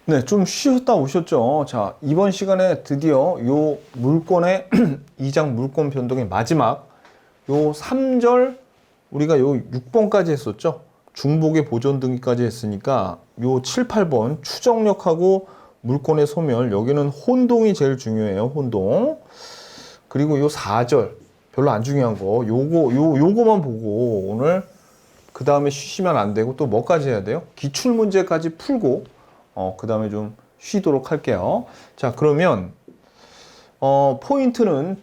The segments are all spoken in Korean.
네, 좀 쉬었다 오셨죠? 자, 이번 시간에 드디어 요 물권의 이장 물권 변동의 마지막 요 3절 우리가 요 6번까지 했었죠? 중복의 보존 등기까지 했으니까 요 7, 8번 추정력하고 물권의 소멸 여기는 혼동이 제일 중요해요. 혼동. 그리고 요 4절 별로 안 중요한 거 요거만 보고 오늘 그 다음에 쉬시면 안 되고 또 뭐까지 해야 돼요? 기출 문제까지 풀고 그 다음에 좀 쉬도록 할게요. 자, 그러면 포인트는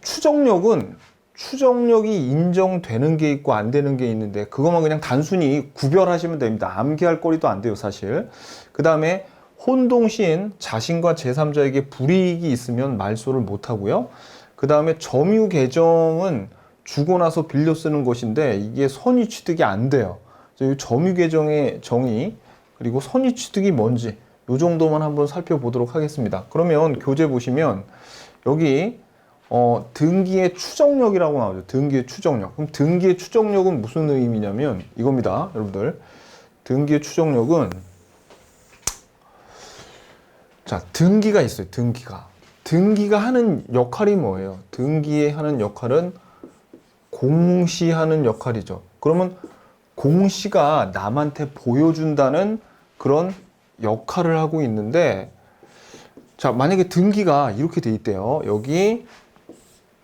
추정력이 인정되는 게 있고 안 되는 게 있는데 그것만 그냥 단순히 구별하시면 됩니다. 암기할 거리도 안 돼요, 사실. 그 다음에 혼동 시엔 자신과 제3자에게 불이익이 있으면 말소를 못 하고요. 그 다음에 점유 계정은 주고 나서 빌려 쓰는 것인데 이게 선의 취득이 안 돼요. 이 점유 계정의 정의 그리고 선의 취득이 뭔지 이 정도만 한번 살펴보도록 하겠습니다. 그러면 교재 보시면 여기 등기의 추정력이라고 나오죠. 등기의 추정력. 그럼 등기의 추정력은 무슨 의미냐면 이겁니다. 여러분들. 등기의 추정력은 자, 등기가 있어요. 등기가 하는 역할이 뭐예요? 등기에 하는 역할은 공시하는 역할이죠. 그러면 공시가 남한테 보여준다는 그런 역할을 하고 있는데 자, 만약에 등기가 이렇게 돼 있대요. 여기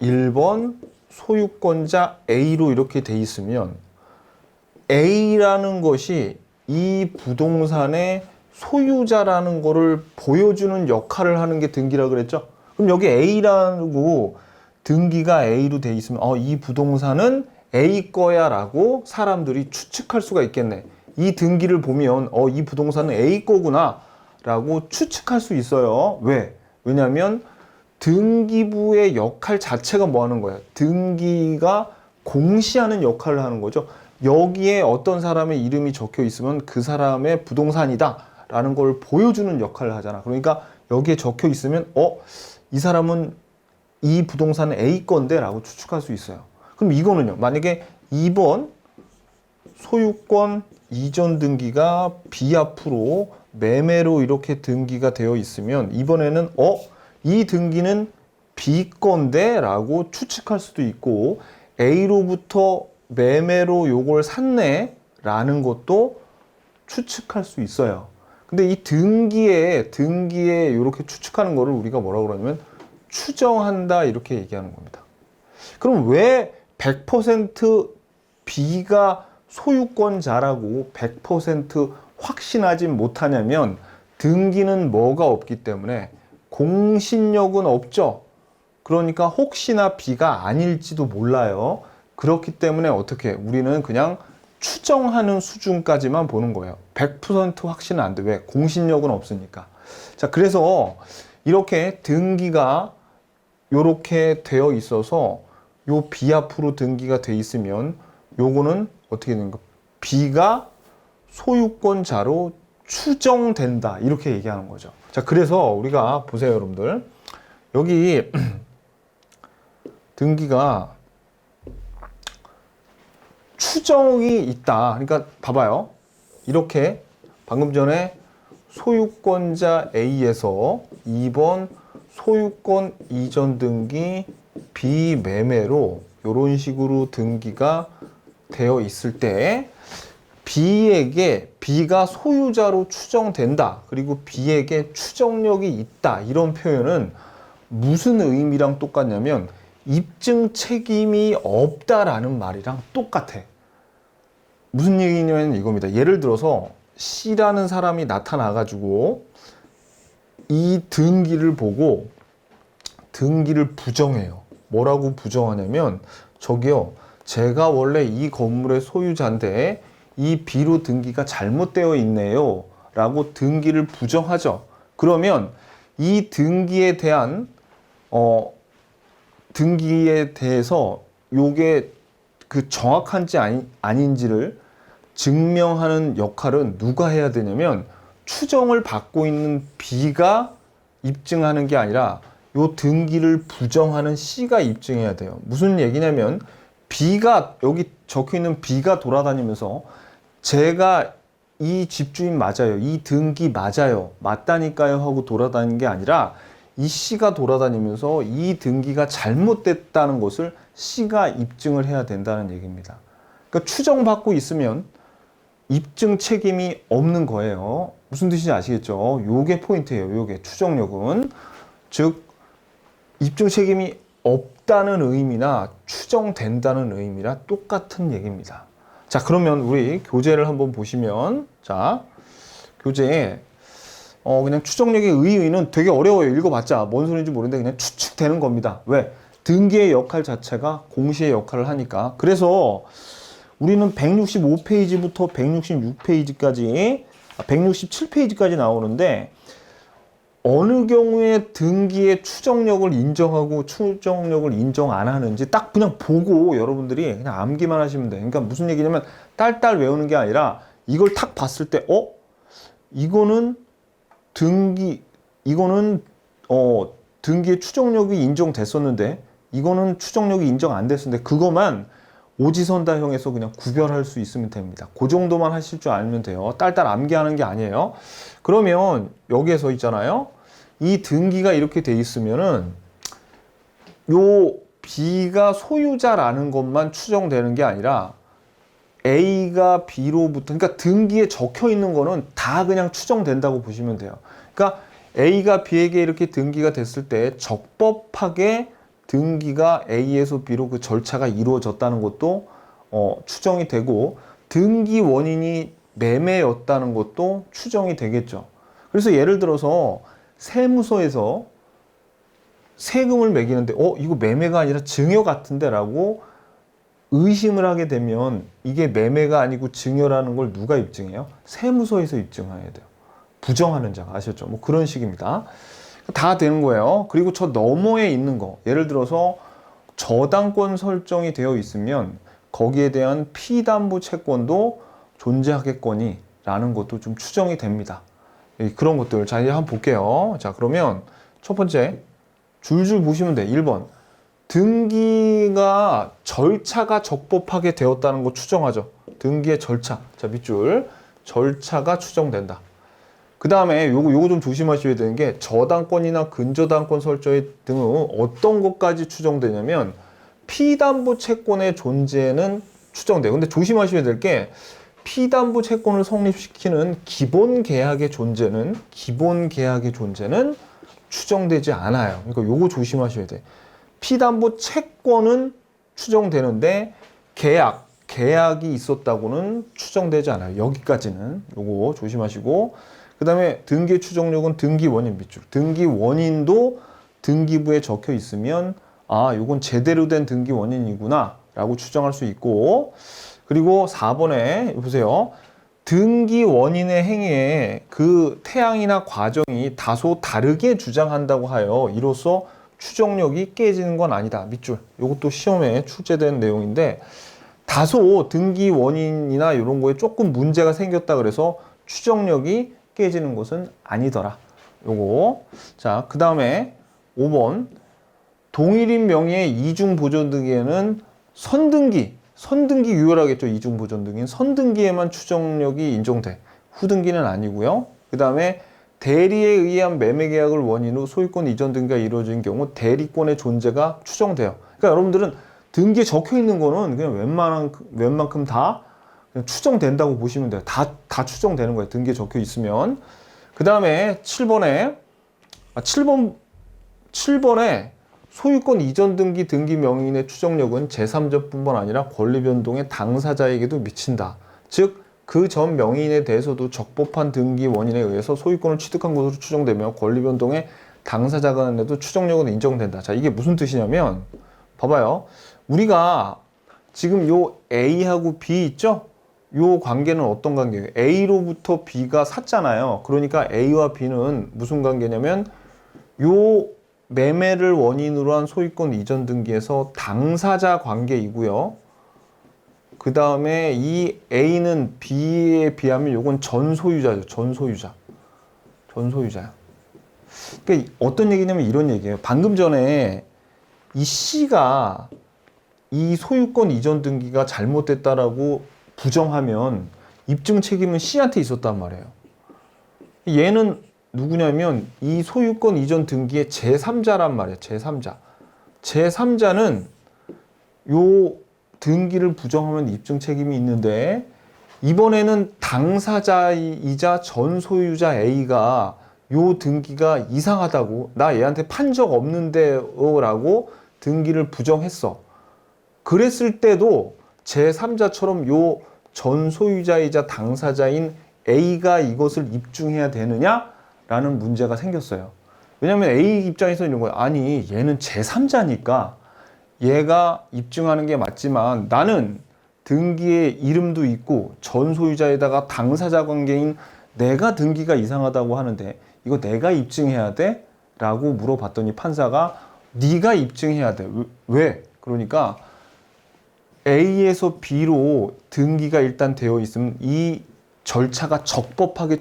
1번 소유권자 A로 이렇게 돼 있으면 A라는 것이 이 부동산의 소유자라는 거를 보여주는 역할을 하는 게 등기라 그랬죠. 그럼 여기 A라고 등기가 A로 돼 있으면 이 부동산은 A 거야 라고 사람들이 추측할 수가 있겠네. 이 등기를 보면 이 부동산은 A 거구나 라고 추측할 수 있어요. 왜? 왜냐하면 등기부의 역할 자체가 뭐 하는 거야? 등기가 공시하는 역할을 하는 거죠. 여기에 어떤 사람의 이름이 적혀 있으면 그 사람의 부동산이다 라는 걸 보여주는 역할을 하잖아. 그러니까 여기에 적혀 있으면 이 사람은 이 부동산은 A 건데 라고 추측할 수 있어요. 그럼 이거는요. 만약에 2번 소유권 이전 등기가 B 앞으로 매매로 이렇게 등기가 되어 있으면 이번에는 이 등기는 B 건데 라고 추측할 수도 있고 A로부터 매매로 요걸 샀네 라는 것도 추측할 수 있어요. 근데 이 등기에 이렇게 추측하는 거를 우리가 뭐라고 그러냐면 추정한다 이렇게 얘기하는 겁니다. 그럼 왜 100% B가 소유권자라고 100% 확신하지 못하냐면 등기는 뭐가 없기 때문에 공신력은 없죠. 그러니까 혹시나 B가 아닐지도 몰라요. 그렇기 때문에 어떻게 우리는 그냥 추정하는 수준까지만 보는 거예요. 100% 확신은 안 돼. 왜? 공신력은 없으니까. 자, 그래서 이렇게 등기가 이렇게 되어 있어서 요 B 앞으로 등기가 돼 있으면 요거는 어떻게 되는가? B가 소유권자로 추정된다. 이렇게 얘기하는 거죠. 자, 그래서 우리가 보세요, 여러분들. 여기 등기가 추정이 있다. 그러니까 봐봐요. 이렇게 방금 전에 소유권자 A에서 2번 소유권 이전 등기 비매매로 이런 식으로 등기가 되어 있을 때 B가 소유자로 추정된다. 그리고 B에게 추정력이 있다. 이런 표현은 무슨 의미랑 똑같냐면 입증 책임이 없다라는 말이랑 똑같아. 무슨 얘기냐면 이겁니다. 예를 들어서 C라는 사람이 나타나가지고 이 등기를 보고 등기를 부정해요. 뭐라고 부정하냐면 저기요, 제가 원래 이 건물의 소유자인데 이 B로 등기가 잘못되어 있네요 라고 등기를 부정하죠. 그러면 이 등기에 대한 등기에 대해서 요게 그 정확한지 아닌지를 증명하는 역할은 누가 해야 되냐면 추정을 받고 있는 B가 입증하는 게 아니라 요 등기를 부정하는 C가 입증해야 돼요. 무슨 얘기냐면 B가 여기 적혀 있는 B가 돌아다니면서 제가 이 집주인 맞아요. 이 등기 맞아요. 맞다니까요 하고 돌아다니는 게 아니라 이 C가 돌아다니면서 이 등기가 잘못됐다는 것을 C가 입증을 해야 된다는 얘기입니다. 그러니까 추정받고 있으면 입증 책임이 없는 거예요. 무슨 뜻인지 아시겠죠? 요게 포인트예요. 요게 추정력은. 즉 입증 책임이 없다는 의미나 추정된다는 의미나 똑같은 얘기입니다. 자, 그러면 우리 교재를 한번 보시면, 자, 교재에 그냥 추정력의 의의는 되게 어려워요. 읽어봤자 뭔 소리인지 모르는데 그냥 추측되는 겁니다. 왜? 등기의 역할 자체가 공시의 역할을 하니까. 그래서 우리는 165페이지부터 166페이지까지, 167페이지까지 나오는데 어느 경우에 등기의 추정력을 인정하고 추정력을 인정 안 하는지 딱 그냥 보고 여러분들이 그냥 암기만 하시면 돼요. 그러니까 무슨 얘기냐면 딸딸 외우는 게 아니라 이걸 탁 봤을 때 이거는 이거는 등기의 추정력이 인정됐었는데 이거는 추정력이 인정 안 됐었는데 그것만 오지선다형에서 그냥 구별할 수 있으면 됩니다. 그 정도만 하실 줄 알면 돼요. 딸딸 암기하는 게 아니에요. 그러면 여기에서 있잖아요. 이 등기가 이렇게 돼 있으면은 요 B가 소유자라는 것만 추정되는 게 아니라 A가 B로부터, 그러니까 등기에 적혀 있는 거는 다 그냥 추정된다고 보시면 돼요. 그러니까 A가 B에게 이렇게 등기가 됐을 때 적법하게 등기가 A에서 B로 그 절차가 이루어졌다는 것도 추정이 되고 등기 원인이 매매였다는 것도 추정이 되겠죠. 그래서 예를 들어서 세무서에서 세금을 매기는데 이거 매매가 아니라 증여 같은데 라고 의심을 하게 되면 이게 매매가 아니고 증여라는 걸 누가 입증해요? 세무서에서 입증해야 돼요. 부정하는 자가. 아셨죠? 뭐 그런 식입니다. 다 되는 거예요. 그리고 저 너머에 있는 거, 예를 들어서 저당권 설정이 되어 있으면 거기에 대한 피담보 채권도 존재하겠거니 라는 것도 좀 추정이 됩니다. 그런 것들. 자, 이제 한번 볼게요. 자, 그러면 첫 번째 줄줄 보시면 돼. 1번. 등기가 절차가 적법하게 되었다는 거 추정하죠. 등기의 절차. 자, 밑줄. 절차가 추정된다. 그 다음에 요거 좀 조심하셔야 되는 게 저당권이나 근저당권 설정 등은 어떤 것까지 추정되냐면 피담보 채권의 존재는 추정돼요. 근데 조심하셔야 될 게 피담보 채권을 성립시키는 기본 계약의 존재는 추정되지 않아요. 그러니까 요거 조심하셔야 돼. 피담보 채권은 추정되는데 계약이 있었다고는 추정되지 않아요. 여기까지는 요거 조심하시고, 그 다음에 등기 추정력은 등기 원인 밑줄. 등기 원인도 등기부에 적혀 있으면 요건 제대로 된 등기 원인이구나 라고 추정할 수 있고, 그리고 4번에 보세요. 등기 원인의 행위에 그 태양이나 과정이 다소 다르게 주장한다고 하여 이로써 추정력이 깨지는 건 아니다. 밑줄. 이것도 시험에 출제된 내용인데 다소 등기 원인이나 이런 거에 조금 문제가 생겼다 그래서 추정력이 깨지는 것은 아니더라. 요거. 자, 그 다음에 5번. 동일인 명의의 이중 보존 등기에는 선등기 유효하겠죠. 이중 보존 등기는 선등기에만 추정력이 인정돼. 후등기는 아니고요. 그 다음에 대리에 의한 매매 계약을 원인으로 소유권 이전 등기가 이루어진 경우 대리권의 존재가 추정돼요. 그러니까 여러분들은 등기에 적혀 있는 거는 그냥 웬만큼 다 그냥 추정된다고 보시면 돼요. 다 추정되는 거예요. 등기에 적혀 있으면. 그 다음에 7번에 소유권 이전 등기 명의인의 추정력은 제3자뿐만 아니라 권리 변동의 당사자에게도 미친다. 즉, 그 전 명의인에 대해서도 적법한 등기 원인에 의해서 소유권을 취득한 것으로 추정되며 권리 변동의 당사자 간에도 추정력은 인정된다. 자, 이게 무슨 뜻이냐면 봐봐요. 우리가 지금 요 A하고 B 있죠? 요 관계는 어떤 관계예요? A로부터 B가 샀잖아요. 그러니까 A와 B는 무슨 관계냐면 요 매매를 원인으로 한 소유권 이전 등기에서 당사자 관계이고요. 그 다음에 이 A는 B에 비하면 요건 전소유자죠. 전소유자야. 그러니까 어떤 얘기냐면 이런 얘기예요. 방금 전에 이 C가 이 소유권 이전 등기가 잘못됐다라고 부정하면 입증 책임은 C한테 있었단 말이에요. 얘는 누구냐면 이 소유권 이전 등기의 제3자란 말이에요. 제3자. 제3자는 요 등기를 부정하면 입증 책임이 있는데 이번에는 당사자이자 전 소유자 A가 요 등기가 이상하다고 나 얘한테 판 적 없는데요 라고 등기를 부정했어. 그랬을 때도 제3자처럼 요 전 소유자이자 당사자인 A가 이것을 입증해야 되느냐? 라는 문제가 생겼어요. 왜냐하면 A 입장에서 이런 거예요. 아니 얘는 제3자니까 얘가 입증하는 게 맞지만 나는 등기에 이름도 있고 전 소유자에다가 당사자 관계인 내가 등기가 이상하다고 하는데 이거 내가 입증해야 돼? 라고 물어봤더니 판사가 네가 입증해야 돼. 왜? 그러니까 A에서 B로 등기가 일단 되어 있으면 이 절차가 적법하게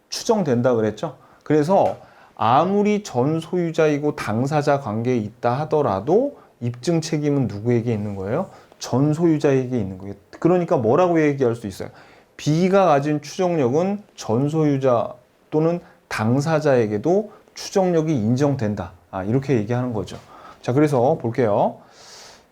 추정된다 그랬죠. 그래서 아무리 전 소유자이고 당사자 관계에 있다 하더라도 입증 책임은 누구에게 있는 거예요? 전 소유자에게 있는 거예요. 그러니까 뭐라고 얘기할 수 있어요? B가 가진 추정력은 전 소유자 또는 당사자에게도 추정력이 인정된다. 이렇게 얘기하는 거죠. 자, 그래서 볼게요.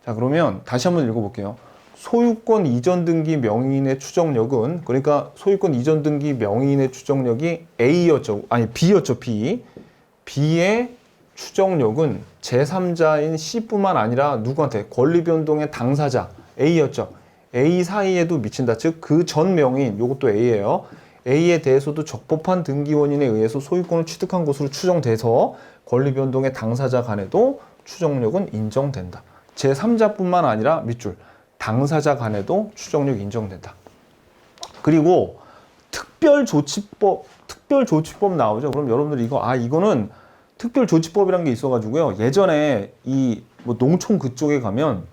자, 그러면 다시 한번 읽어볼게요. 소유권 이전 등기 명의인의 추정력은, 그러니까 소유권 이전 등기 명의인의 추정력이 A였죠. 아니, B였죠, B. B의 추정력은 제3자인 C뿐만 아니라 누구한테? 권리 변동의 당사자 A였죠. A 사이에도 미친다. 즉, 그 전 명의인, 요것도 A예요. A에 대해서도 적법한 등기원인에 의해서 소유권을 취득한 것으로 추정돼서 권리 변동의 당사자 간에도 추정력은 인정된다. 제3자뿐만 아니라 밑줄 당사자 간에도 추정력 인정된다. 그리고 특별조치법 나오죠. 그럼 여러분들 이거는 특별조치법이라는 게 있어가지고요. 예전에 이 뭐 농촌 그쪽에 가면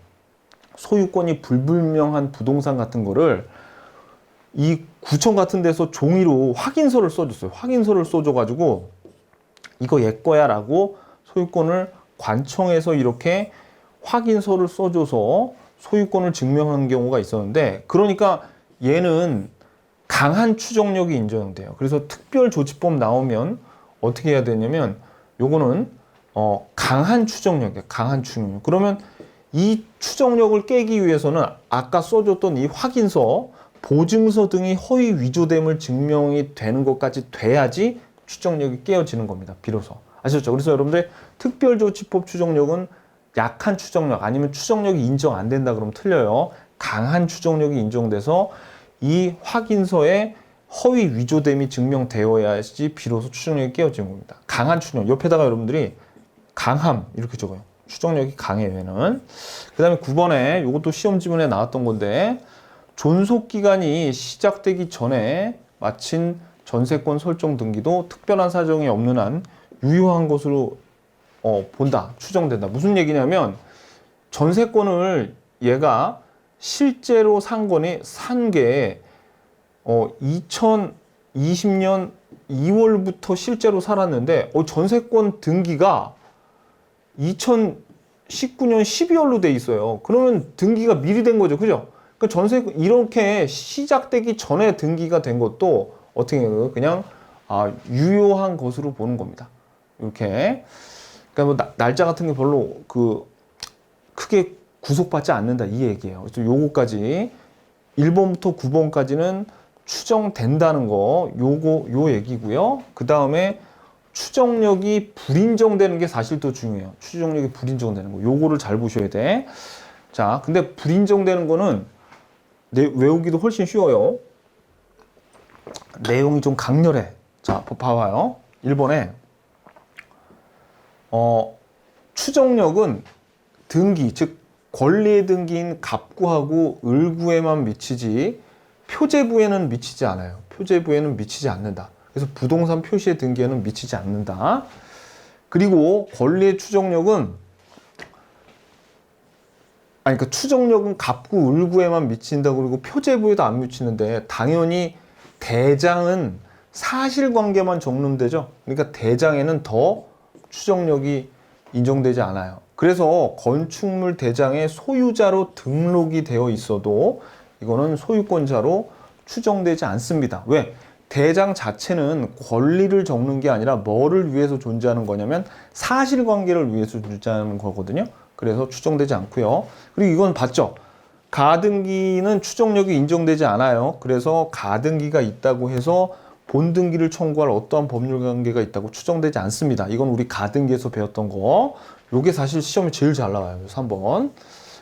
소유권이 불분명한 부동산 같은 거를 이 구청 같은 데서 종이로 확인서를 써줬어요. 확인서를 써줘가지고 이거 얘 거야 라고 소유권을 관청에서 이렇게 확인서를 써줘서 소유권을 증명하는 경우가 있었는데, 그러니까 얘는 강한 추정력이 인정돼요. 그래서 특별조치법 나오면 어떻게 해야 되냐면 요거는 강한 추정력이에요. 강한 추정력. 그러면 이 추정력을 깨기 위해서는 아까 써줬던 이 확인서, 보증서 등이 허위 위조됨을 증명이 되는 것까지 돼야지 추정력이 깨어지는 겁니다. 비로소. 아셨죠? 그래서 여러분들 특별조치법 추정력은 약한 추정력 아니면 추정력이 인정 안 된다 그러면 틀려요. 강한 추정력이 인정돼서 이 확인서에 허위 위조됨이 증명되어야지 비로소 추정력이 깨어지는 겁니다. 강한 추정력. 옆에다가 여러분들이 강함 이렇게 적어요. 추정력이 강해 얘는. 그 다음에 9번에 이것도 시험 지문에 나왔던 건데, 존속기간이 시작되기 전에 마친 전세권 설정 등기도 특별한 사정이 없는 한 유효한 것으로 본다, 추정된다. 무슨 얘기냐면 전세권을 얘가 실제로 산 게 2020년 2월부터 실제로 살았는데 전세권 등기가 2019년 12월로 돼 있어요. 그러면 등기가 미리 된 거죠. 그죠? 그러니까 전세권 이렇게 시작되기 전에 등기가 된 것도 어떻게 해요? 그냥 유효한 것으로 보는 겁니다. 이렇게. 그러니까 뭐 날짜 같은 게 별로 크게 구속받지 않는다 이 얘기예요. 그래서 요거까지 1번부터 9번까지는 추정된다는 거 요 얘기고요. 그 다음에 추정력이 불인정되는 게 사실 더 중요해요. 추정력이 불인정되는 거. 요거를 잘 보셔야 돼. 자, 근데 불인정되는 거는 외우기도 훨씬 쉬워요. 내용이 좀 강렬해. 자, 봐봐요. 1번에 추정력은 등기, 즉 권리의 등기인 갑구하고 을구에만 미치지 표제부에는 미치지 않아요. 표제부에는 미치지 않는다. 그래서 부동산 표시의 등기에는 미치지 않는다. 그리고 권리의 추정력은 그러니까 추정력은 갑구, 을구에만 미친다. 그리고 표제부에도 안 미치는데 당연히 대장은 사실관계만 적lum되죠. 그러니까 대장에는 더 추정력이 인정되지 않아요. 그래서 건축물 대장의 소유자로 등록이 되어 있어도 이거는 소유권자로 추정되지 않습니다. 왜? 대장 자체는 권리를 적는 게 아니라 뭐를 위해서 존재하는 거냐면 사실관계를 위해서 존재하는 거거든요. 그래서 추정되지 않고요. 그리고 이건 봤죠? 가등기는 추정력이 인정되지 않아요. 그래서 가등기가 있다고 해서 본등기를 청구할 어떠한 법률 관계가 있다고 추정되지 않습니다. 이건 우리 가등기에서 배웠던 거. 요게 사실 시험에 제일 잘 나와요. 3번.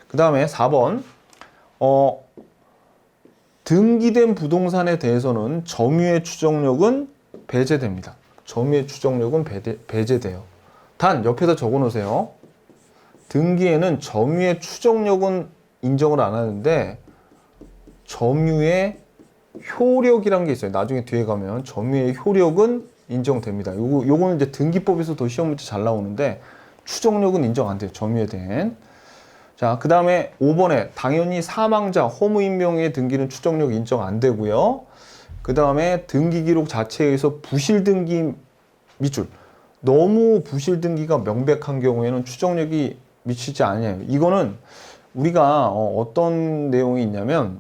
그 다음에 4번. 등기된 부동산에 대해서는 점유의 추정력은 배제됩니다. 점유의 추정력은 배제돼요. 단 옆에다 적어 놓으세요. 등기에는 점유의 추정력은 인정을 안 하는데 점유의 효력이란 게 있어요. 나중에 뒤에 가면 점유의 효력은 인정됩니다. 요거는 이제 등기법에서 더 시험 문제 잘 나오는데 추정력은 인정 안 돼요. 점유에 대한. 자, 그 다음에 5번에 당연히 사망자, 허무인 명의의 등기는 추정력 인정 안 되고요. 그 다음에 등기 기록 자체에서 부실 등기 밑줄. 너무 부실 등기가 명백한 경우에는 추정력이 미치지 않아요. 이거는 우리가 어떤 내용이 있냐면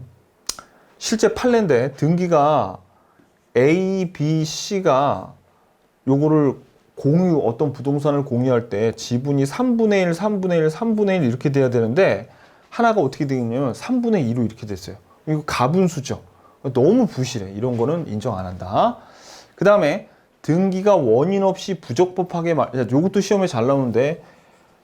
실제 판례인데 등기가 A, B, C가 요거를 어떤 부동산을 공유할 때 지분이 3분의 1, 3분의 1, 3분의 1 이렇게 돼야 되는데 하나가 어떻게 되냐면 3분의 2로 이렇게 됐어요. 이거 가분수죠. 너무 부실해. 이런 거는 인정 안 한다. 그 다음에 등기가 원인 없이 부적법하게 요것도 시험에 잘 나오는데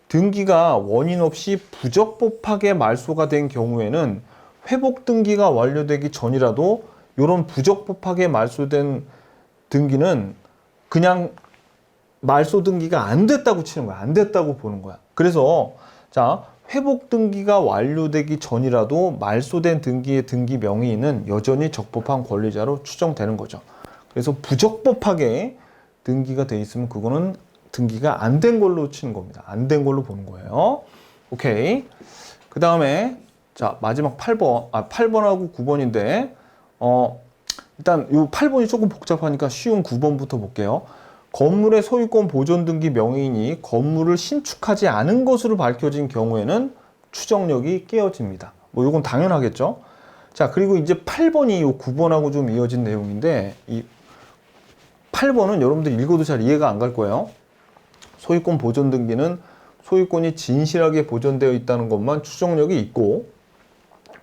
등기가 원인 없이 부적법하게 말소가 된 경우에는 회복 등기가 완료되기 전이라도 이런 부적법하게 말소된 등기는 그냥 말소 등기가 안 됐다고 치는 거야. 안 됐다고 보는 거야. 그래서 자, 회복 등기가 완료되기 전이라도 말소된 등기의 등기 명의인은 여전히 적법한 권리자로 추정되는 거죠. 그래서 부적법하게 등기가 돼 있으면 그거는 등기가 안 된 걸로 치는 겁니다. 안 된 걸로 보는 거예요. 오케이. 그 다음에 자, 마지막 8번. 8번하고 9번인데 일단 요 8번이 조금 복잡하니까 쉬운 9번부터 볼게요. 건물의 소유권 보존 등기 명의인이 건물을 신축하지 않은 것으로 밝혀진 경우에는 추정력이 깨어집니다. 뭐 이건 당연하겠죠. 자, 그리고 이제 8번이 요 9번하고 좀 이어진 내용인데 이 8번은 여러분들 읽어도 잘 이해가 안 갈 거예요. 소유권 보존 등기는 소유권이 진실하게 보존되어 있다는 것만 추정력이 있고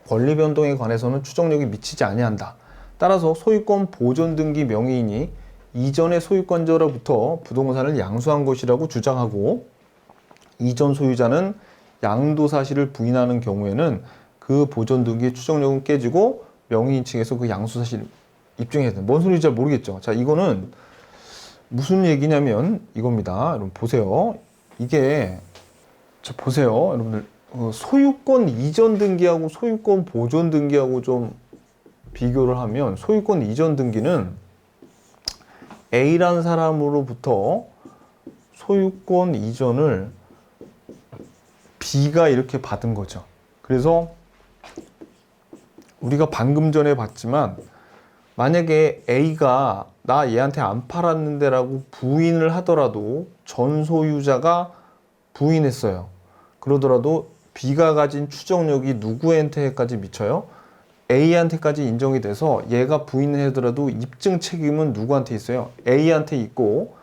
권리 변동에 관해서는 추정력이 미치지 아니한다. 따라서 소유권 보존 등기 명의인이 이전의 소유권자로부터 부동산을 양수한 것이라고 주장하고 이전 소유자는 양도 사실을 부인하는 경우에는 그 보존 등기의 추정력은 깨지고 명의인 측에서 그 양수 사실을 입증해야 된다. 뭔 소리인지 잘 모르겠죠. 자, 이거는 무슨 얘기냐면 이겁니다. 여러분 보세요. 이게 자 보세요. 여러분들 소유권 이전 등기하고 소유권 보존 등기하고 좀 비교를 하면 소유권 이전 등기는 A라는 사람으로부터 소유권 이전을 B가 이렇게 받은 거죠. 그래서 우리가 방금 전에 봤지만 만약에 A가 나 얘한테 안 팔았는데 라고 부인을 하더라도 전 소유자가 부인했어요. 그러더라도 B가 가진 추정력이 누구한테까지 미쳐요? A한테까지 인정이 돼서 얘가 부인을 하더라도 입증 책임은 누구한테 있어요? A한테 있고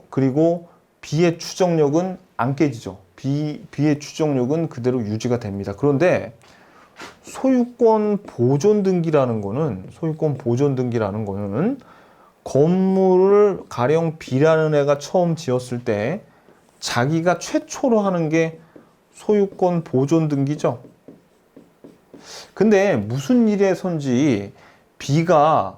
그리고 B의 추정력은 안 깨지죠. B의 추정력은 그대로 유지가 됩니다. 그런데 소유권 보존 등기라는 거는 건물을 가령 B라는 애가 처음 지었을 때 자기가 최초로 하는 게 소유권 보존 등기죠. 근데 무슨 일에선지 B가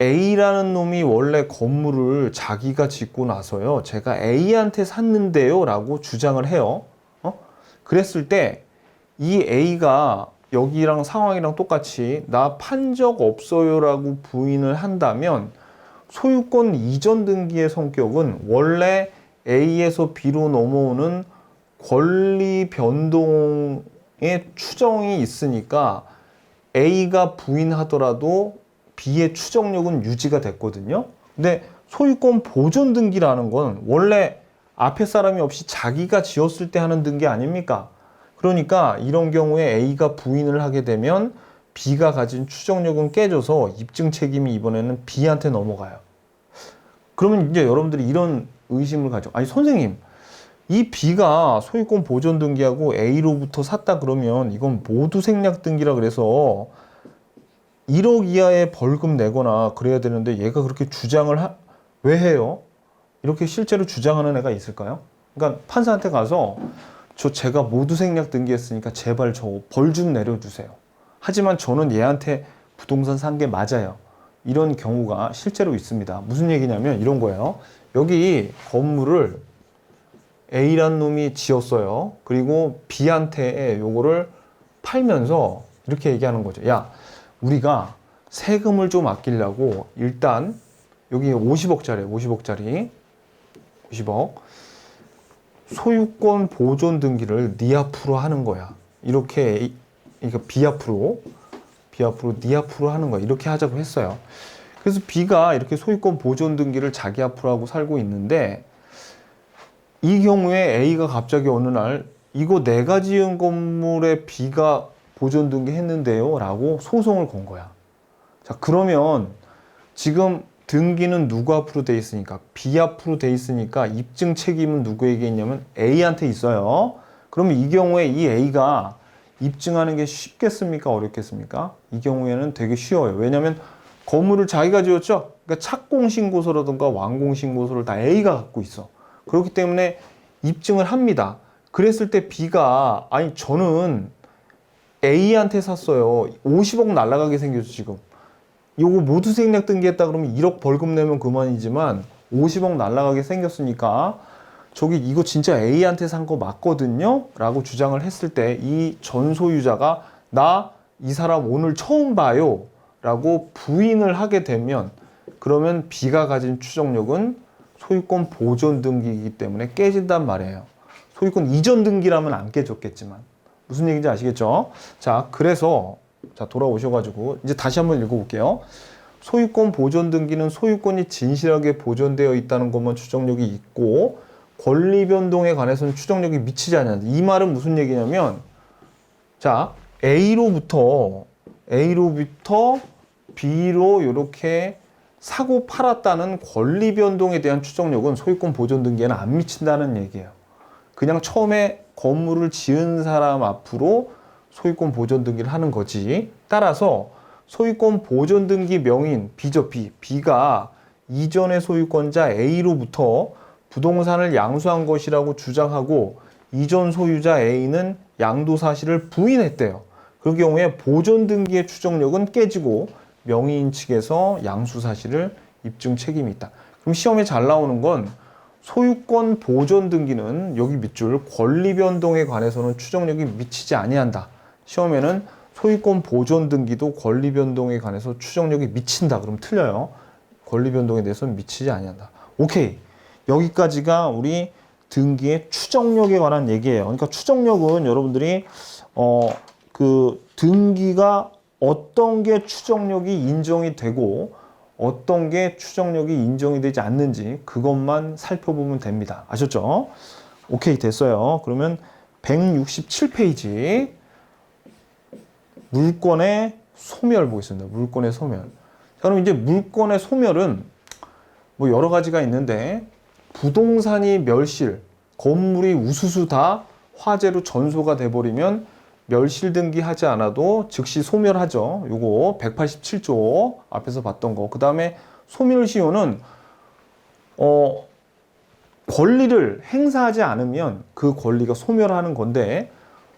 A라는 놈이 원래 건물을 자기가 짓고 나서요. 제가 A한테 샀는데요 라고 주장을 해요. 그랬을 때 이 A가 여기랑 상황이랑 똑같이 나 판 적 없어요 라고 부인을 한다면 소유권 이전 등기의 성격은 원래 A에서 B로 넘어오는 권리 변동의 추정이 있으니까 A가 부인하더라도 B의 추정력은 유지가 됐거든요. 근데 소유권 보존 등기라는 건 원래 앞에 사람이 없이 자기가 지었을 때 하는 등기 아닙니까? 그러니까 이런 경우에 A가 부인을 하게 되면 B가 가진 추정력은 깨져서 입증 책임이 이번에는 B한테 넘어가요. 그러면 이제 여러분들이 이런 의심을 가져. 아니 선생님, 이 B가 소유권 보존 등기하고 A로부터 샀다 그러면 이건 모두 생략 등기라 그래서 1억 이하의 벌금 내거나 그래야 되는데 얘가 그렇게 주장을 왜 해요? 이렇게 실제로 주장하는 애가 있을까요? 그러니까 판사한테 가서 제가 모두 생략 등기했으니까 제발 저 벌 좀 내려주세요. 하지만 저는 얘한테 부동산 산 게 맞아요. 이런 경우가 실제로 있습니다. 무슨 얘기냐면 이런 거예요. 여기 건물을 A란 놈이 지었어요. 그리고 B한테 요거를 팔면서 이렇게 얘기하는 거죠. 야, 우리가 세금을 좀 아끼려고 일단 여기 50억짜리 50억 소유권 보존 등기를 네 앞으로 하는 거야. 이렇게 그러니까 B 앞으로 네 앞으로 하는 거야. 이렇게 하자고 했어요. 그래서 B가 이렇게 소유권 보존 등기를 자기 앞으로 하고 살고 있는데 이 경우에 A가 갑자기 어느 날 이거 내가 지은 건물에 B가 보존 등기 했는데요 라고 소송을 건 거야. 자, 그러면 지금 등기는 누구 앞으로 돼 있으니까 B 앞으로 돼 있으니까 입증 책임은 누구에게 있냐면 A한테 있어요. 그러면 이 경우에 이 A가 입증하는 게 쉽겠습니까? 어렵겠습니까? 이 경우에는 되게 쉬워요. 왜냐하면 건물을 자기가 지었죠? 그러니까 착공신고서라든가 완공신고서를 다 A가 갖고 있어. 그렇기 때문에 입증을 합니다. 그랬을 때 B가 아니 저는 A한테 샀어요. 50억 날라가게 생겼죠 지금. 요거 모두 생략 등기했다 그러면 1억 벌금 내면 그만이지만 50억 날라가게 생겼으니까 저기 이거 진짜 A한테 산 거 맞거든요? 라고 주장을 했을 때 이 전 소유자가 나 이 사람 오늘 처음 봐요 라고 부인을 하게 되면 그러면 B가 가진 추정력은 소유권 보존 등기이기 때문에 깨진단 말이에요. 소유권 이전 등기라면 안 깨졌겠지만 무슨 얘기인지 아시겠죠? 자, 그래서 자 돌아오셔가지고 이제 다시 한번 읽어볼게요. 소유권 보존 등기는 소유권이 진실하게 보존되어 있다는 것만 추정력이 있고 권리 변동에 관해서는 추정력이 미치지 않는다. 이 말은 무슨 얘기냐면 자 A로부터 B로 이렇게 사고 팔았다는 권리 변동에 대한 추정력은 소유권 보존 등기에는 안 미친다는 얘기예요. 그냥 처음에 건물을 지은 사람 앞으로 소유권 보존 등기를 하는 거지. 따라서 소유권 보존 등기 명의인 B죠. B가 이전의 소유권자 A로부터 부동산을 양수한 것이라고 주장하고 이전 소유자 A는 양도 사실을 부인했대요. 그 경우에 보존 등기의 추정력은 깨지고 명의인 측에서 양수 사실을 입증 책임이 있다. 그럼 시험에 잘 나오는 건 소유권 보존 등기는 여기 밑줄 권리 변동에 관해서는 추정력이 미치지 아니한다. 시험에는 소유권 보존 등기도 권리 변동에 관해서 추정력이 미친다. 그럼 틀려요. 권리 변동에 대해서는 미치지 아니한다. 오케이. 여기까지가 우리 등기의 추정력에 관한 얘기예요. 그러니까 추정력은 여러분들이 그 등기가 어떤 게 추정력이 인정이 되고 어떤 게 추정력이 인정이 되지 않는지 그것만 살펴보면 됩니다. 아셨죠? 오케이, 됐어요. 그러면 167페이지 물권의 소멸 보겠습니다. 물권의 소멸. 자, 그럼 이제 물권의 소멸은 뭐 여러 가지가 있는데 부동산이 멸실, 건물이 우수수 다 화재로 전소가 돼버리면 멸실 등기하지 않아도 즉시 소멸하죠. 요거 187조 앞에서 봤던 거. 그 다음에 소멸시효는 권리를 행사하지 않으면 그 권리가 소멸하는 건데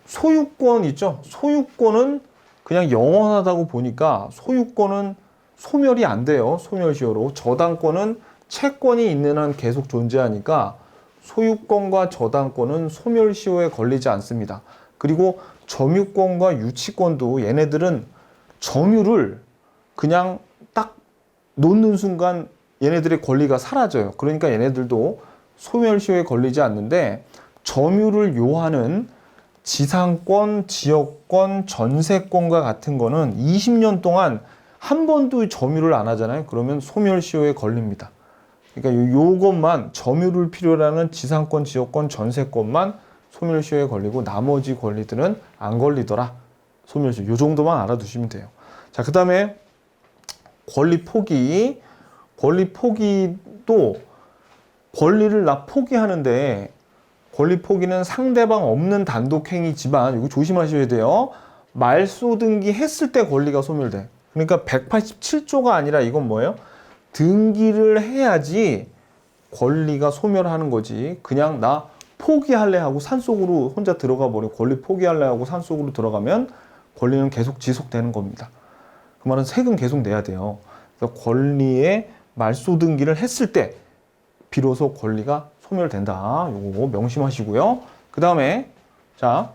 소유권 있죠. 소유권은 그냥 영원하다고 보니까 소유권은 소멸이 안 돼요. 소멸시효로. 저당권은 채권이 있는 한 계속 존재하니까 소유권과 저당권은 소멸시효에 걸리지 않습니다. 그리고 점유권과 유치권도 얘네들은 점유를 그냥 딱 놓는 순간 얘네들의 권리가 사라져요. 그러니까 얘네들도 소멸시효에 걸리지 않는데 점유를 요하는 지상권, 지역권, 전세권과 같은 거는 20년 동안 한 번도 점유를 안 하잖아요. 그러면 소멸시효에 걸립니다. 그러니까 요것만 점유를 필요로 하는 지상권, 지역권, 전세권만 소멸시효에 걸리고 나머지 권리들은 안 걸리더라. 소멸시. 요 정도만 알아두시면 돼요. 자, 그 다음에 권리 포기. 권리 포기도 권리를 나 포기하는데 권리 포기는 상대방 없는 단독 행위지만 이거 조심하셔야 돼요. 말소 등기 했을 때 권리가 소멸돼. 그러니까 187조가 아니라 이건 뭐예요? 등기를 해야지 권리가 소멸하는 거지. 그냥 나 포기할래 하고 산속으로 혼자 들어가 버리고 권리 포기할래 하고 산속으로 들어가면 권리는 계속 지속되는 겁니다. 그 말은 세금 계속 내야 돼요. 그래서 권리의 말소 등기를 했을 때 비로소 권리가 소멸된다. 요거 명심하시고요. 그 다음에 자,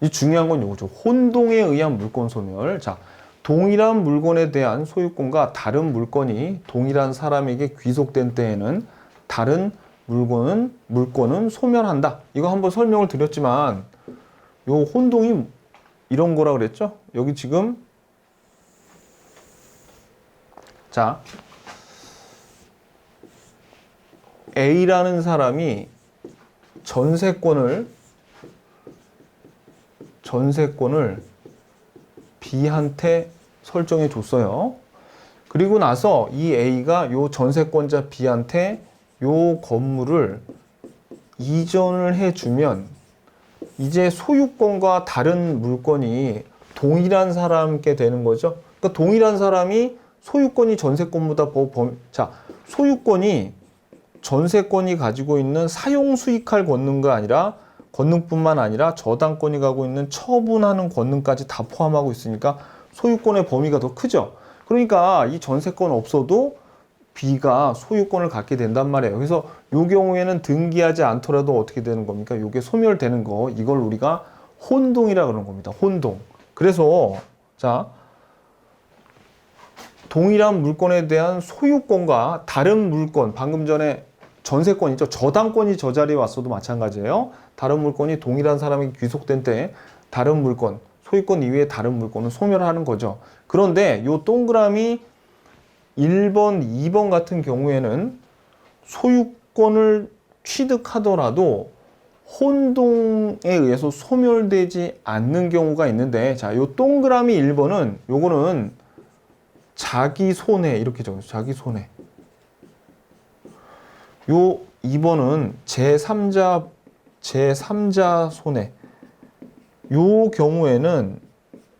이 중요한 건 요거죠. 혼동에 의한 물권 소멸. 자, 동일한 물건에 대한 소유권과 다른 물건이 동일한 사람에게 귀속된 때에는 다른 물권은 소멸한다. 이거 한번 설명을 드렸지만 요 혼동이 이런 거라 그랬죠? 여기 지금 자, A라는 사람이 전세권을 B한테 설정해 줬어요. 그리고 나서 이 A가 요 전세권자 B한테 요 건물을 이전을 해주면 이제 소유권과 다른 물건이 동일한 사람께 되는 거죠. 그러니까 동일한 사람이 소유권이 전세권보다 자, 소유권이 전세권이 가지고 있는 사용 수익할 권능뿐만 아니라 저당권이 가지고 있는 처분하는 권능까지 다 포함하고 있으니까 소유권의 범위가 더 크죠. 그러니까 이 전세권 없어도 B가 소유권을 갖게 된단 말이에요. 그래서 이 경우에는 등기하지 않더라도 어떻게 되는 겁니까? 이게 소멸되는 거, 이걸 우리가 혼동이라 그러는 겁니다. 혼동. 그래서 자, 동일한 물건에 대한 소유권과 다른 물건, 방금 전에 전세권 있죠? 저당권이 저 자리에 왔어도 마찬가지예요. 다른 물건이 동일한 사람에게 귀속된 때 다른 물건, 소유권 이외의 다른 물건은 소멸하는 거죠. 그런데 요 동그라미 1번, 2번 같은 경우에는 소유권을 취득하더라도 혼동에 의해서 소멸되지 않는 경우가 있는데, 자, 요 동그라미 1번은 요거는 자기 손해 이렇게 적어요. 자기 손해. 요 2번은 제3자 손해. 요 경우에는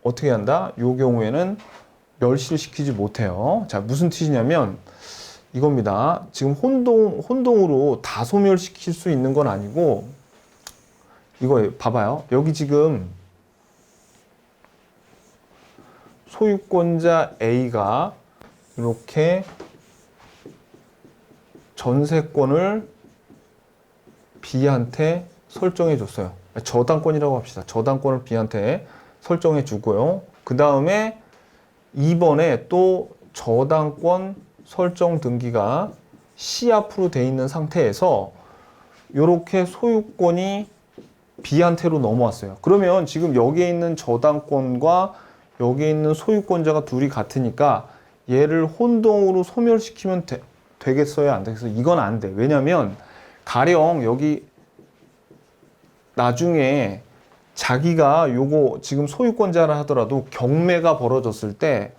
어떻게 한다? 요 경우에는 멸실시키지 못해요. 자, 무슨 뜻이냐면 이겁니다. 지금 혼동으로 다 소멸시킬 수 있는 건 아니고, 이거 봐봐요. 여기 지금 소유권자 A가 이렇게 전세권을 B한테 설정해 줬어요. 저당권이라고 합시다. 저당권을 B한테 설정해 주고요. 그 다음에 2번에 또 저당권 설정 등기가 C 앞으로 돼 있는 상태에서 이렇게 소유권이 B한테로 넘어왔어요. 그러면 지금 여기에 있는 저당권과 여기에 있는 소유권자가 둘이 같으니까 얘를 혼동으로 소멸시키면 되겠어요? 안 되겠어요? 이건 안 돼. 왜냐면 가령 여기 나중에 자기가 요거 지금 소유권자라 하더라도 경매가 벌어졌을 때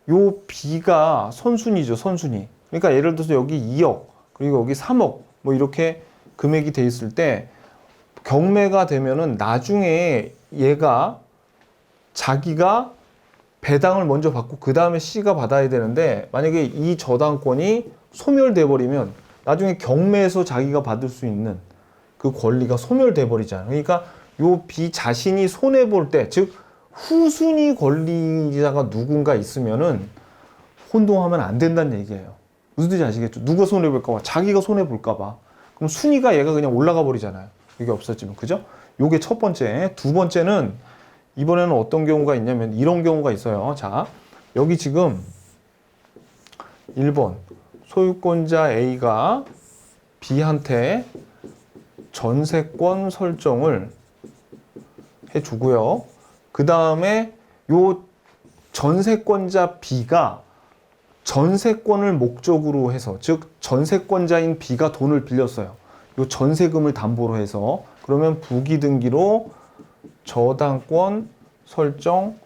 요 B가 선순위죠, 선순위. 그러니까 예를 들어서 여기 2억, 그리고 여기 3억, 뭐 이렇게 금액이 돼 있을 때 경매가 되면은 나중에 얘가 자기가 배당을 먼저 받고 그 다음에 C가 받아야 되는데, 만약에 이 저당권이 소멸돼 버리면 나중에 경매에서 자기가 받을 수 있는 그 권리가 소멸돼 버리잖아요. 그러니까 요 B 자신이 손해 볼 때, 즉 후순위 권리자가 누군가 있으면은 혼동하면 안 된다는 얘기예요. 무슨 뜻인지 아시겠죠? 누가 손해 볼까 봐, 자기가 손해 볼까 봐. 그럼 순위가 얘가 그냥 올라가 버리잖아요. 이게 없어지면. 그죠? 요게 첫 번째. 두 번째는 이번에는 어떤 경우가 있냐면 이런 경우가 있어요. 자, 여기 지금 1번 소유권자 A가 B한테 전세권 설정을 해주고요. 그 다음에 요 전세권자 B가 전세권을 목적으로 해서, 즉 전세권자인 B가 돈을 빌렸어요. 요 전세금을 담보로 해서. 그러면 부기등기로 저당권 설정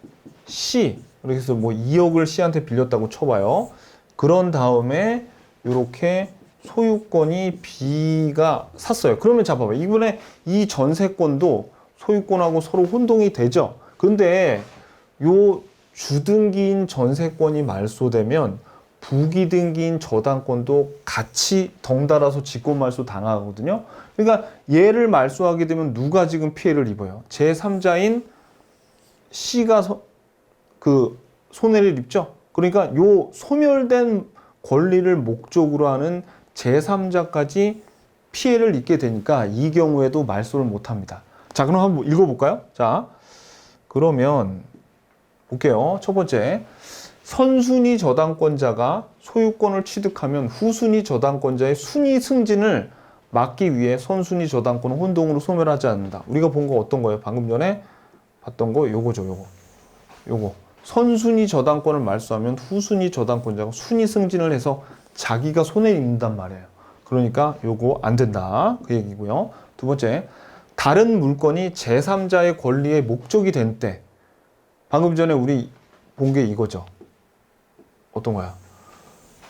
C. 이렇게 해서 뭐 2억을 C한테 빌렸다고 쳐봐요. 그런 다음에 이렇게 소유권이 B가 샀어요. 그러면 자 봐봐. 이번에 이 전세권도 소유권하고 서로 혼동이 되죠. 그런데 요 주등기인 전세권이 말소되면 부기등기인 저당권도 같이 덩달아서 직권말소 당하거든요. 그러니까 얘를 말소하게 되면 누가 지금 피해를 입어요? 제3자인 C가 손해를 입죠. 그러니까 요 소멸된 권리를 목적으로 하는 제3자까지 피해를 입게 되니까 이 경우에도 말소를 못 합니다. 자, 그럼 한번 읽어볼까요? 자, 그러면 볼게요. 첫 번째, 선순위 저당권자가 소유권을 취득하면 후순위 저당권자의 순위 승진을 막기 위해 선순위 저당권을 혼동으로 소멸하지 않는다. 우리가 본 거 어떤 거예요? 방금 전에 봤던 거 요거죠. 요거. 선순위 저당권을 말소하면 후순위 저당권자가 순위 승진을 해서 자기가 손해를 입는단 말이에요. 그러니까 요거 안 된다. 그 얘기고요. 두 번째, 다른 물건이 제3자의 권리의 목적이 된 때, 방금 전에 우리 본 게 이거죠. 어떤 거야?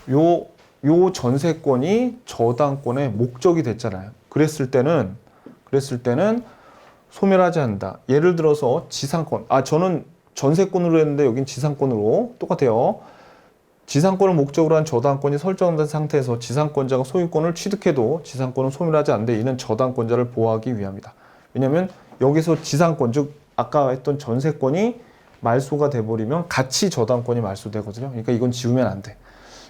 요 전세권이 저당권의 목적이 됐잖아요. 그랬을 때는 소멸하지 않는다. 예를 들어서 지상권. 저는 전세권으로 했는데 여긴 지상권으로 똑같아요. 지상권을 목적으로 한 저당권이 설정된 상태에서 지상권자가 소유권을 취득해도 지상권은 소멸하지 않는데 이는 저당권자를 보호하기 위함이다. 왜냐하면 여기서 지상권, 즉 아까 했던 전세권이 말소가 돼버리면 같이 저당권이 말소되거든요. 그러니까 이건 지우면 안 돼.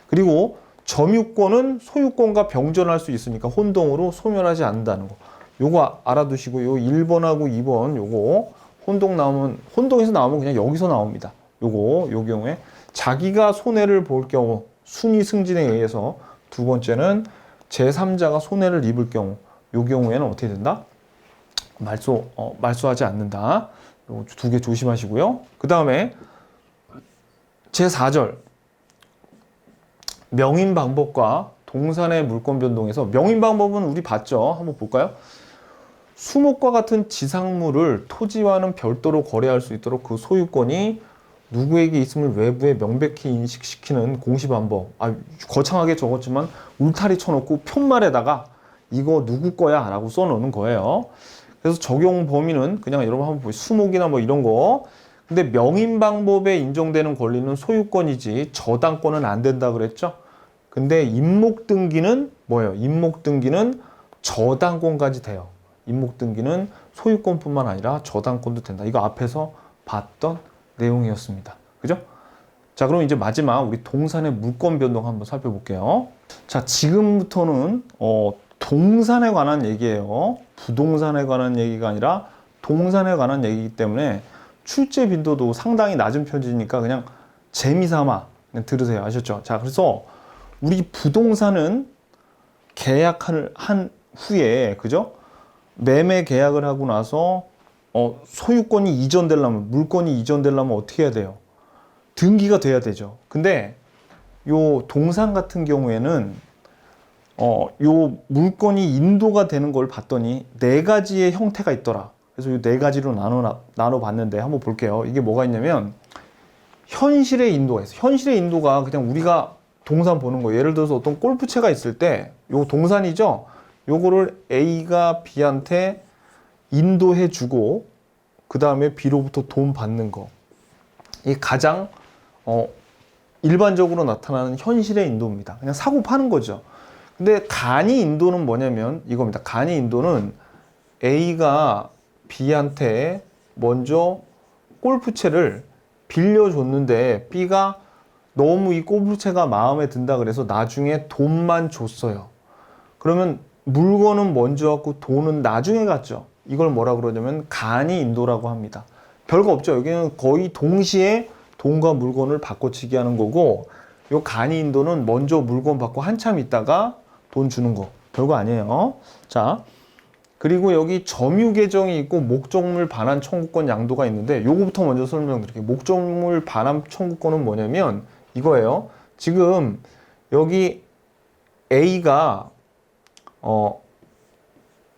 그리고 점유권은 소유권과 병존할 수 있으니까 혼동으로 소멸하지 않는다는 거. 요거 알아두시고 요 1번하고 2번 요거 혼동에서 나오면 그냥 여기서 나옵니다. 요 경우에 자기가 손해를 볼 경우 순위 승진에 의해서, 두 번째는 제3자가 손해를 입을 경우, 요 경우에는 어떻게 된다? 말소하지 않는다. 요 두 개 조심하시고요. 그 다음에 제4절 명인 방법과 동산의 물권 변동에서, 명인 방법은 우리 봤죠? 한번 볼까요? 수목과 같은 지상물을 토지와는 별도로 거래할 수 있도록 그 소유권이 누구에게 있음을 외부에 명백히 인식시키는 공시방법. 거창하게 적었지만 울타리 쳐놓고 편말에다가 이거 누구 거야? 라고 써놓는 거예요. 그래서 적용 범위는 그냥 여러분 한번 보세요. 수목이나 뭐 이런 거. 근데 명인 방법에 인정되는 권리는 소유권이지 저당권은 안 된다 그랬죠? 근데 임목등기는 뭐예요? 임목등기는 저당권까지 돼요. 임목등기는 소유권뿐만 아니라 저당권도 된다. 이거 앞에서 봤던 내용이었습니다. 그죠? 자, 그럼 이제 마지막 우리 동산의 물권 변동 한번 살펴볼게요. 자, 지금부터는 동산에 관한 얘기예요. 부동산에 관한 얘기가 아니라 동산에 관한 얘기이기 때문에 출제 빈도도 상당히 낮은 편이니까 그냥 재미삼아 그냥 들으세요. 아셨죠? 자, 그래서 우리 부동산은 계약을 한 후에, 그죠? 매매 계약을 하고 나서 소유권이 이전되려면, 물건이 이전되려면 어떻게 해야 돼요? 등기가 돼야 되죠. 근데 요 동산 같은 경우에는 요 물건이 인도가 되는 걸 봤더니 4가지의 형태가 있더라. 그래서 이 4가지로 나눠 봤는데 한번 볼게요. 이게 뭐가 있냐면 현실의 인도가 있어요. 현실의 인도가 그냥 우리가 동산 보는 거예요. 예를 들어서 어떤 골프채가 있을 때 요 동산이죠. 요거를 A가 B한테 인도해 주고 그 다음에 B로부터 돈 받는 거. 이게 가장 일반적으로 나타나는 현실의 인도입니다. 그냥 사고 파는 거죠. 근데 간이 인도는 뭐냐면 이겁니다. 간이 인도는 A가 B한테 먼저 골프채를 빌려줬는데 B가 너무 이 골프채가 마음에 든다 그래서 나중에 돈만 줬어요. 그러면 물건은 먼저 왔고 돈은 나중에 갔죠. 이걸 뭐라 그러냐면 간이 인도라고 합니다. 별거 없죠. 여기는 거의 동시에 돈과 물건을 바꿔치기 하는 거고, 요 간이 인도는 먼저 물건 받고 한참 있다가 돈 주는 거. 별거 아니에요. 자, 그리고 여기 점유 계정이 있고 목적물 반환 청구권 양도가 있는데 요거부터 먼저 설명드릴게요. 목적물 반환 청구권은 뭐냐면 이거예요. 지금 여기 A가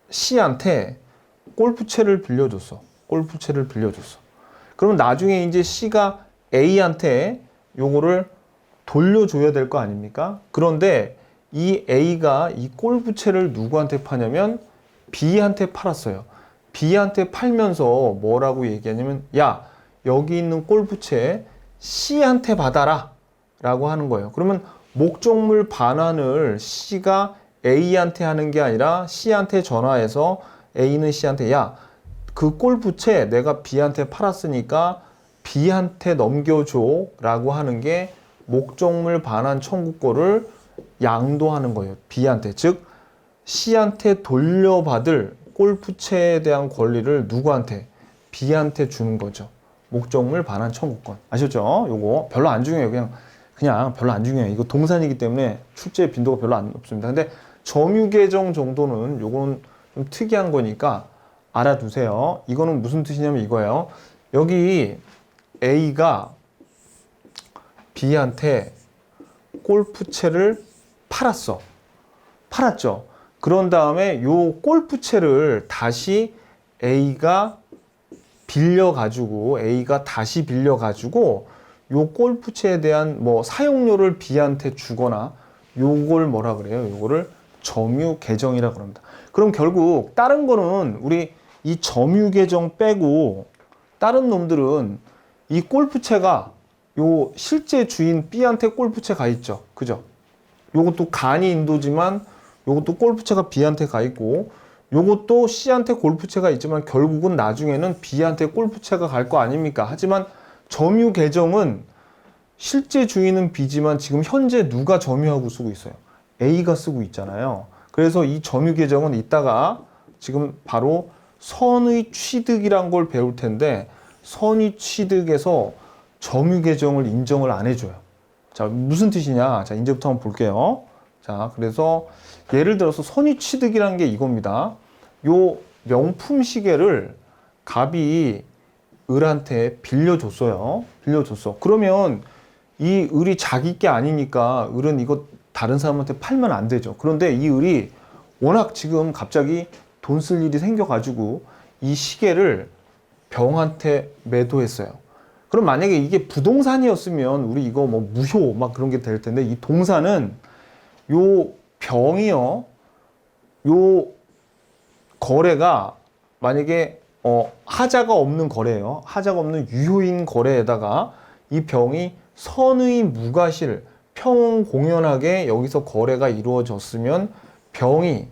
C한테 골프채를 빌려줬어. 골프채를 빌려줬어. 그러면 나중에 이제 C가 A한테 요거를 돌려줘야 될 거 아닙니까? 그런데 이 A가 이 골프채를 누구한테 파냐면 B한테 팔았어요. B한테 팔면서 뭐라고 얘기하냐면, 야, 여기 있는 골프채 C한테 받아라 라고 하는 거예요. 그러면 목적물 반환을 C가 A한테 하는 게 아니라 C한테 전화해서 A는 C한테, 야, 그 골프채 내가 B한테 팔았으니까 B한테 넘겨줘 라고 하는 게 목적물 반환 청구권을 양도하는 거예요. B한테. 즉 C한테 돌려받을 골프채에 대한 권리를 누구한테? B한테 주는 거죠. 목적물 반환 청구권. 아셨죠? 요거 별로 안 중요해요. 그냥 별로 안 중요해요. 이거 동산이기 때문에 출제 빈도가 별로 안 높습니다. 근데 점유계정 정도는 요거는 좀 특이한 거니까 알아두세요. 이거는 무슨 뜻이냐면 이거예요. 여기 A가 B한테 골프채를 팔았죠. 그런 다음에 요 골프채를 다시 A가 다시 빌려가지고 요 골프채에 대한 뭐 사용료를 B한테 주거나 요걸 뭐라 그래요? 요거를 점유 계정이라 그럽니다. 그럼 결국 다른 거는 우리 이 점유 계정 빼고 다른 놈들은 이 골프채가 요 실제 주인 B한테 골프채 가 있죠. 그죠? 요것도 간이 인도지만 요것도 골프채가 B한테 가 있고 요것도 C한테 골프채가 있지만 결국은 나중에는 B한테 골프채가 갈 거 아닙니까? 하지만 점유 계정은 실제 주인은 B지만 지금 현재 누가 점유하고 쓰고 있어요? A가 쓰고 있잖아요. 그래서 이 점유 계정은 이따가 지금 바로 선의 취득이란 걸 배울 텐데 선의 취득에서 점유 계정을 인정을 안 해줘요. 자, 무슨 뜻이냐? 자, 이제부터 한번 볼게요. 자, 그래서 예를 들어서 선의 취득이라는 게 이겁니다. 요 명품 시계를 갑이 을한테 빌려줬어요. 그러면 이 을이 자기 게 아니니까 을은 이거 다른 사람한테 팔면 안 되죠. 그런데 이 을이 워낙 지금 갑자기 돈 쓸 일이 생겨가지고 이 시계를 병한테 매도했어요. 그럼 만약에 이게 부동산이었으면 우리 이거 뭐 무효 막 그런 게 될 텐데 이 동산은 요 병이요. 요 거래가 만약에 하자가 없는 거래예요. 하자가 없는 유효인 거래에다가 이 병이 선의 무과실 평공연하게 여기서 거래가 이루어졌으면 병이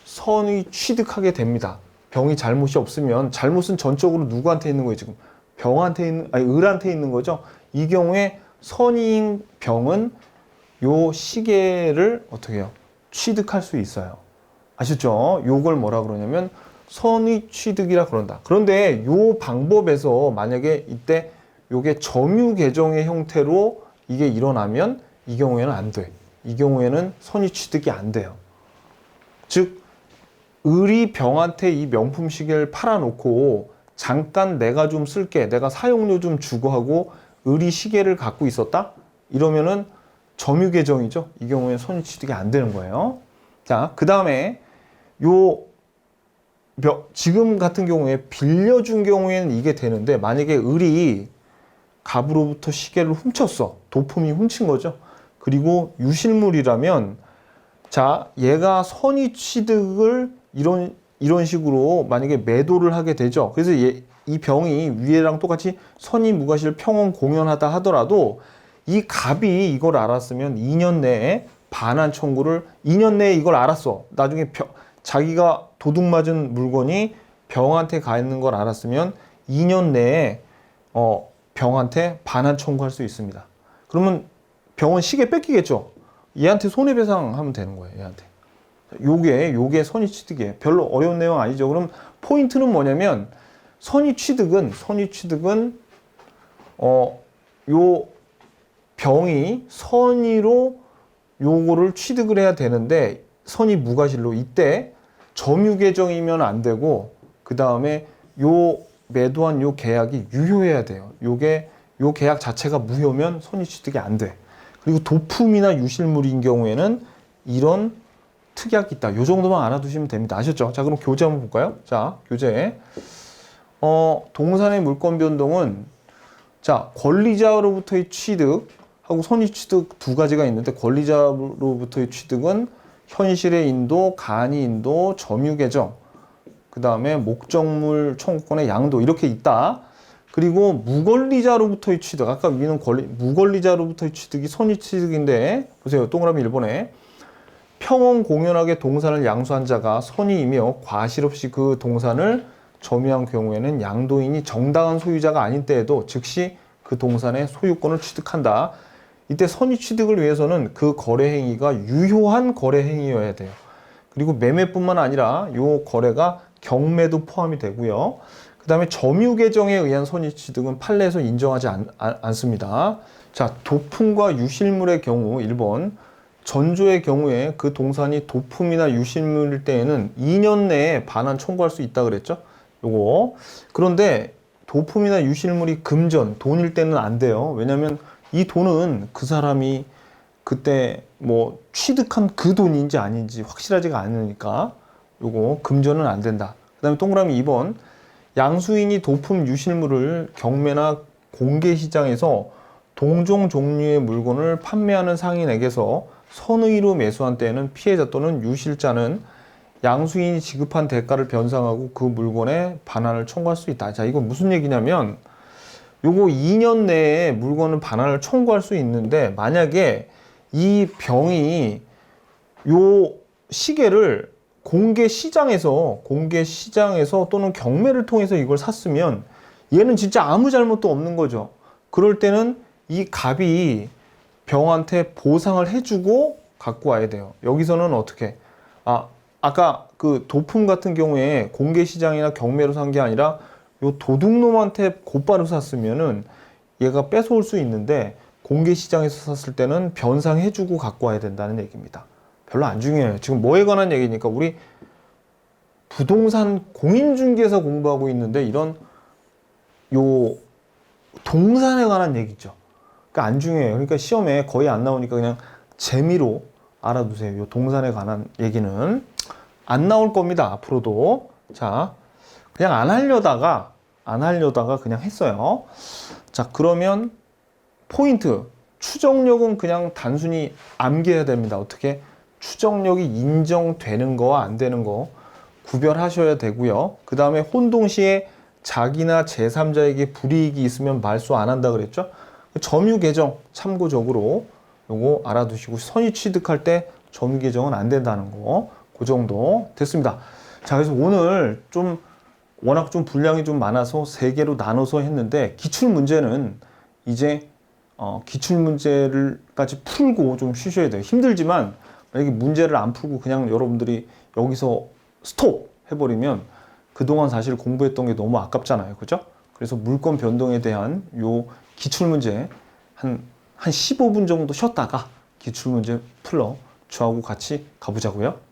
선의 취득하게 됩니다. 병이 잘못이 없으면 잘못은 전적으로 누구한테 있는 거예요, 지금? 을한테 있는 거죠. 이 경우에 선의인 병은 요 시계를 어떻게 해요? 취득할 수 있어요. 아셨죠? 요걸 뭐라 그러냐면 선의 취득이라 그런다. 그런데 요 방법에서 만약에 이때 요게 점유 계정의 형태로 이게 일어나면 이 경우에는 안 돼. 이 경우에는 선의 취득이 안 돼요. 즉 을이 병한테 이 명품 시계를 팔아놓고 잠깐 내가 좀 쓸게, 내가 사용료 좀 주고 하고 을이 시계를 갖고 있었다? 이러면은 점유 계정이죠. 이 경우에 선의 취득이 안 되는 거예요. 자, 그 다음에 지금 같은 경우에 빌려준 경우에는 이게 되는데 만약에 을이 갑으로부터 시계를 훔쳤어. 도품이 훔친 거죠. 그리고 유실물이라면 자, 얘가 선의 취득을 이런 식으로 만약에 매도를 하게 되죠. 그래서 이 병이 위에랑 똑같이 선의 무과실 평온 공연하다 하더라도 이 갑이 이걸 알았으면 2년 내에 반환 청구를 2년 내에 이걸 알았어. 나중에 자기가 도둑 맞은 물건이 병한테 가 있는 걸 알았으면 2년 내에 병한테 반환 청구할 수 있습니다. 그러면 병은 시계 뺏기겠죠. 얘한테 손해배상 하면 되는 거예요. 얘한테. 요게 선의 취득이에요. 별로 어려운 내용 아니죠. 그럼 포인트는 뭐냐면 선의 취득은 요 병이 선의로 요거를 취득을 해야 되는데 선의 무과실로 이때 점유 계정이면 안 되고 그 다음에 요 매도한 요 계약이 유효해야 돼요. 요 계약 자체가 무효면 선의 취득이 안 돼. 그리고 도품이나 유실물인 경우에는 이런 특약이 있다. 요 정도만 알아두시면 됩니다. 아셨죠? 자, 그럼 교재 한번 볼까요? 자, 교재. 동산의 물권 변동은 자, 권리자로부터의 취득하고 선의 취득 두 가지가 있는데 권리자로부터의 취득은 현실의 인도, 간이 인도, 점유 계정, 그 다음에 목적물 청구권의 양도 이렇게 있다. 그리고 무권리자로부터의 취득, 아까 위는 무권리자로부터의 취득이 선의 취득인데 보세요. 동그라미 1번에 평온 공연하게 동산을 양수한 자가 선의이며 과실 없이 그 동산을 점유한 경우에는 양도인이 정당한 소유자가 아닌 때에도 즉시 그 동산의 소유권을 취득한다. 이때 선의 취득을 위해서는 그 거래 행위가 유효한 거래 행위여야 돼요. 그리고 매매뿐만 아니라 이 거래가 경매도 포함이 되고요. 그 다음에 점유 계정에 의한 선의 취득은 판례에서 인정하지 않습니다. 자, 도품과 유실물의 경우 1번 전조의 경우에 그 동산이 도품이나 유실물일 때에는 2년 내에 반환 청구할 수 있다 그랬죠. 요거. 그런데 도품이나 유실물이 금전, 돈일 때는 안 돼요. 왜냐면 이 돈은 그 사람이 그때 뭐 취득한 그 돈인지 아닌지 확실하지가 않으니까 요거 금전은 안 된다. 그 다음에 동그라미 2번 양수인이 도품 유실물을 경매나 공개시장에서 동종 종류의 물건을 판매하는 상인에게서 선의로 매수한 때에는 피해자 또는 유실자는 양수인이 지급한 대가를 변상하고 그 물건의 반환을 청구할 수 있다. 자, 이건 무슨 얘기냐면 요거 2년 내에 물건은 반환을 청구할 수 있는데 만약에 이 병이 요 시계를 공개 시장에서 또는 경매를 통해서 이걸 샀으면 얘는 진짜 아무 잘못도 없는 거죠. 그럴 때는 이 갑이 병한테 보상을 해주고 갖고 와야 돼요. 여기서는 어떻게? 아까 그 도품 같은 경우에 공개 시장이나 경매로 산 게 아니라 요 도둑놈한테 곧바로 샀으면은 얘가 뺏어올 수 있는데 공개 시장에서 샀을 때는 변상해주고 갖고 와야 된다는 얘기입니다. 별로 안 중요해요. 지금 뭐에 관한 얘기니까 우리 부동산 공인중개사 공부하고 있는데 이런 요 동산에 관한 얘기죠. 그러니까 안 중요해요. 그러니까 시험에 거의 안 나오니까 그냥 재미로 알아두세요. 요 동산에 관한 얘기는 안 나올 겁니다. 앞으로도. 자, 그냥 안 하려다가 그냥 했어요. 자, 그러면 포인트. 추정력은 그냥 단순히 암기해야 됩니다. 어떻게? 추정력이 인정되는 거와 안 되는 거 구별하셔야 되고요. 그 다음에 혼동시에 자기나 제3자에게 불이익이 있으면 말소 안 한다 그랬죠? 점유 계정 참고적으로 요거 알아두시고 선의 취득할 때 점유 계정은 안 된다는 거. 그 정도 됐습니다. 자, 그래서 오늘 좀 워낙 좀 분량이 좀 많아서 3개로 나눠서 했는데 기출 문제는 이제 기출 문제를까지 풀고 좀 쉬셔야 돼요. 힘들지만 만약에 문제를 안 풀고 그냥 여러분들이 여기서 스톱 해버리면 그동안 사실 공부했던 게 너무 아깝잖아요. 그죠? 그래서 물권 변동에 대한 요 기출 문제 한 15분 정도 쉬었다가 기출 문제 풀러 저하고 같이 가보자고요.